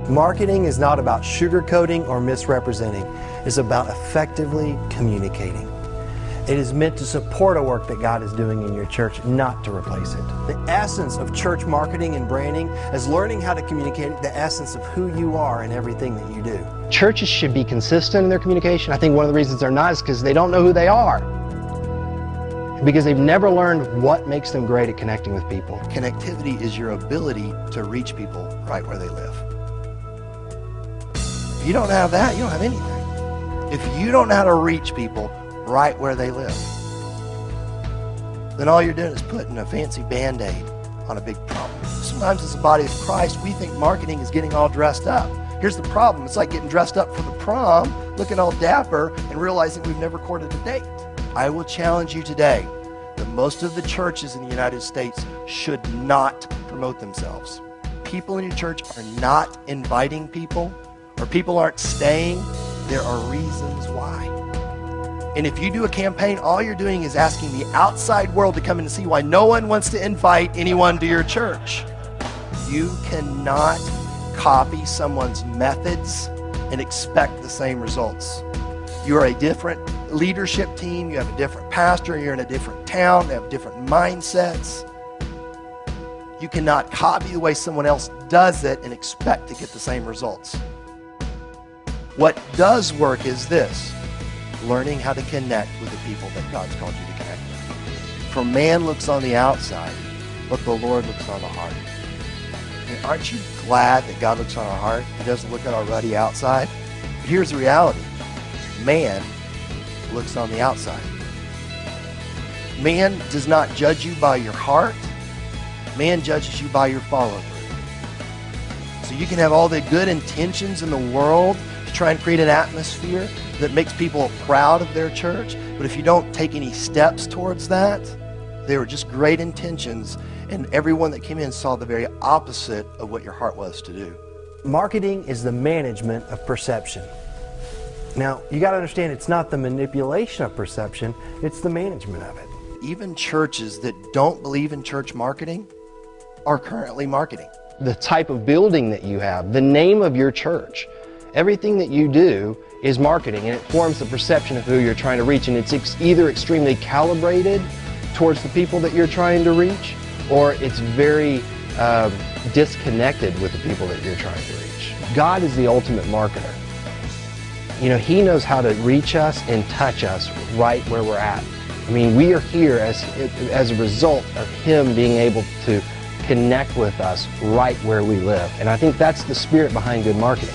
Marketing is not about sugarcoating or misrepresenting. It's about effectively communicating. It is meant to support a work that God is doing in your church, not to replace it. The essence of church marketing and branding is learning how to communicate the essence of who you are in everything that you do. Churches should be consistent in their communication. I think one of the reasons they're not is because they don't know who they are. Because they've never learned what makes them great at connecting with people. Connectivity is your ability to reach people right where they live. If you don't have that, you don't have anything. If you don't know how to reach people right where they live, then all you're doing is putting a fancy Band-Aid on a big problem. Sometimes as a body of Christ, we think marketing is getting all dressed up. Here's the problem. It's like getting dressed up for the prom, looking all dapper, and realizing we've never courted a date. I will challenge you today that most of the churches in the United States should not promote themselves. People in your church are not inviting people, or people aren't staying. There are reasons why. And if you do a campaign, all you're doing is asking the outside world to come in and see why no one wants to invite anyone to your church. You cannot copy someone's methods and expect the same results. You are a different leadership team, you have a different pastor, you're in a different town, they have different mindsets. You cannot copy the way someone else does it and expect to get the same results. What does work is this: learning how to connect with the people that God's called you to connect with. For man looks on the outside, but the Lord looks on the heart. And aren't you glad that God looks on our heart? He doesn't look at our ruddy outside. But here's the reality. Man looks on the outside. Man does not judge you by your heart. Man judges you by your follow-through. So you can have all the good intentions in the world to try and create an atmosphere that makes people proud of their church, but if you don't take any steps towards that, they were just great intentions, and everyone that came in saw the very opposite of what your heart was to do. Marketing is the management of perception. Now, you got to understand, it's not the manipulation of perception, it's the management of it. Even churches that don't believe in church marketing are currently marketing. The type of building that you have, the name of your church, everything that you do is marketing, and it forms the perception of who you're trying to reach, and it's either extremely calibrated towards the people that you're trying to reach, or it's very disconnected with the people that you're trying to reach. God is the ultimate marketer. You know, He knows how to reach us and touch us right where we're at. I mean, we are here as a result of Him being able to connect with us right where we live. And I think that's the spirit behind good marketing.